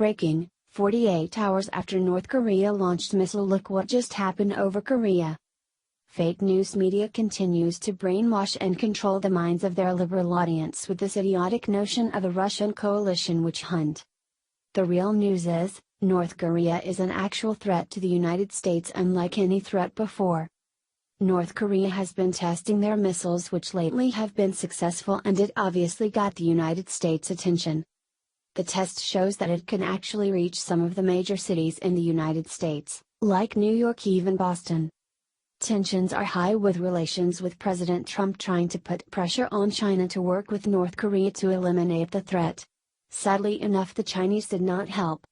Breaking: 48 hours after North Korea launched missile, look what just happened over Korea. Fake news media continues to brainwash and control the minds of their liberal audience with this idiotic notion of a Russian coalition witch hunt. The real news is, North Korea is an actual threat to the United States, unlike any threat before. North Korea has been testing their missiles, which lately have been successful, and it obviously got the United States' attention. The test shows that it can actually reach some of the major cities in the United States, like New York, even Boston. Tensions are high with relations, with President Trump trying to put pressure on China to work with North Korea to eliminate the threat. Sadly enough, the Chinese did not help.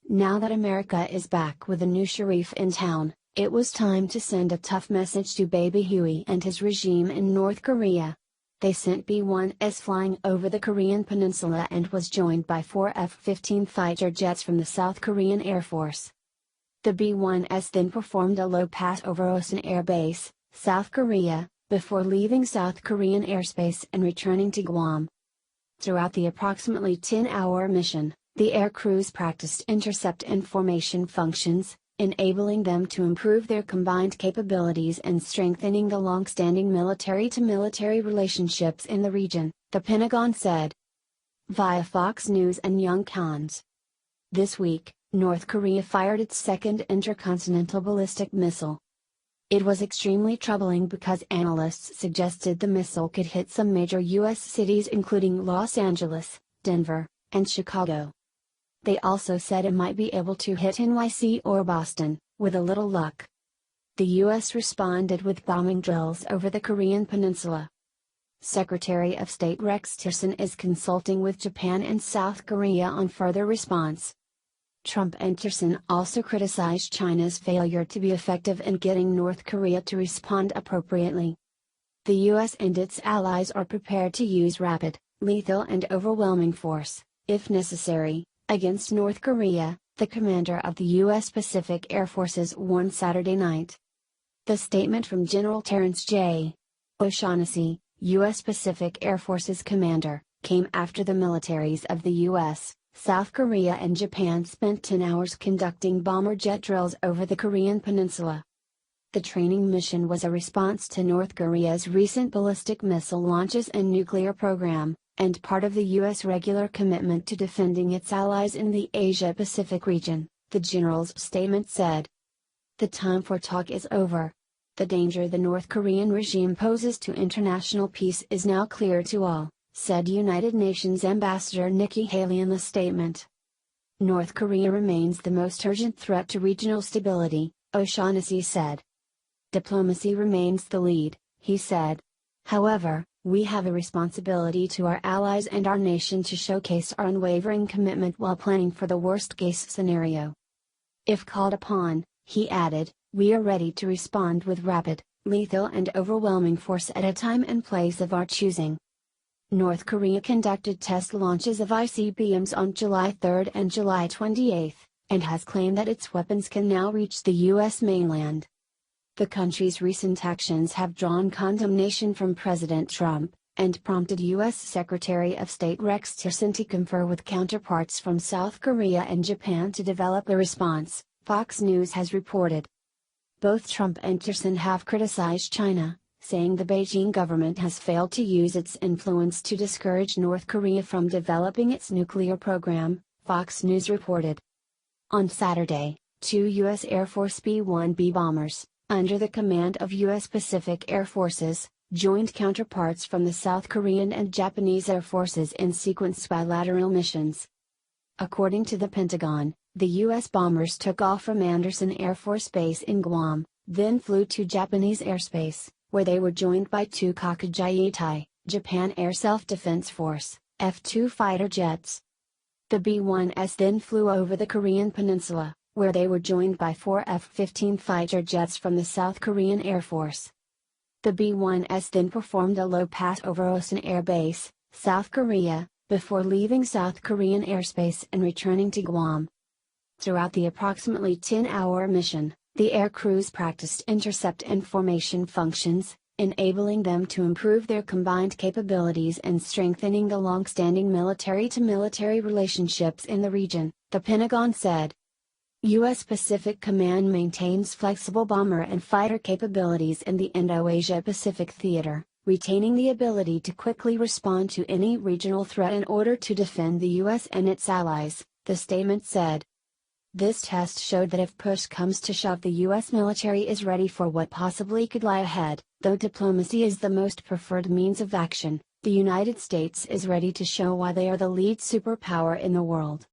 Now that America is back with a new sheriff in town, it was time to send a tough message to Baby Huey and his regime in North Korea. They sent B-1s flying over the Korean peninsula and was joined by 4 F-15 fighter jets from the South Korean Air Force. The B-1s then performed a low pass over Osan Air Base, South Korea, before leaving South Korean airspace and returning to Guam. Throughout the approximately 10-hour mission, the air crews practiced intercept and formation functions, enabling them to improve their combined capabilities and strengthening the long-standing military-to-military relationships in the region, the Pentagon said. Via Fox News and Young Cons. This week, North Korea fired its second intercontinental ballistic missile. It was extremely troubling because analysts suggested the missile could hit some major U.S. cities, including Los Angeles, Denver, and Chicago. They also said it might be able to hit NYC or Boston, with a little luck. The U.S. responded with bombing drills over the Korean peninsula. Secretary of State Rex Tillerson is consulting with Japan and South Korea on further response. Trump and Tillerson also criticized China's failure to be effective in getting North Korea to respond appropriately. The U.S. and its allies are prepared to use rapid, lethal and overwhelming force, if necessary, against North Korea, the commander of the U.S. Pacific Air Forces warned Saturday night. The statement from General Terrence J. O'Shaughnessy, U.S. Pacific Air Forces commander, came after the militaries of the U.S., South Korea and Japan spent 10 hours conducting bomber jet drills over the Korean peninsula. The training mission was a response to North Korea's recent ballistic missile launches and nuclear program, and part of the U.S. regular commitment to defending its allies in the Asia-Pacific region, the general's statement said. The time for talk is over. The danger the North Korean regime poses to international peace is now clear to all, said United Nations Ambassador Nikki Haley in the statement. North Korea remains the most urgent threat to regional stability, O'Shaughnessy said. Diplomacy remains the lead, he said. However, we have a responsibility to our allies and our nation to showcase our unwavering commitment while planning for the worst-case scenario. If called upon, he added, we are ready to respond with rapid, lethal and overwhelming force at a time and place of our choosing. North Korea conducted test launches of ICBMs on July 3 and July 28, and has claimed that its weapons can now reach the U.S. mainland. The country's recent actions have drawn condemnation from President Trump, and prompted U.S. Secretary of State Rex Tillerson to confer with counterparts from South Korea and Japan to develop a response, Fox News has reported. Both Trump and Tillerson have criticized China, saying the Beijing government has failed to use its influence to discourage North Korea from developing its nuclear program, Fox News reported. On Saturday, 2 U.S. Air Force B-1B bombers, under the command of U.S. Pacific Air Forces, joined counterparts from the South Korean and Japanese Air Forces in sequenced bilateral missions. According to the Pentagon, the U.S. bombers took off from Andersen Air Force Base in Guam, then flew to Japanese airspace, where they were joined by 2 Kakuji-Tai, Japan Air Self-Defense Force, F-2 fighter jets. The B-1s then flew over the Korean peninsula, where they were joined by 4 F-15 fighter jets from the South Korean Air Force. The B-1s then performed a low pass over Osan Air Base, South Korea, before leaving South Korean airspace and returning to Guam. Throughout the approximately 10-hour mission, the air crews practiced intercept and formation functions, enabling them to improve their combined capabilities and strengthening the long-standing military-to-military relationships in the region, the Pentagon said. U.S. Pacific Command maintains flexible bomber and fighter capabilities in the Indo-Asia-Pacific theater, retaining the ability to quickly respond to any regional threat in order to defend the U.S. and its allies, the statement said. This test showed that if push comes to shove, the U.S. military is ready for what possibly could lie ahead. Though diplomacy is the most preferred means of action, the United States is ready to show why they are the lead superpower in the world.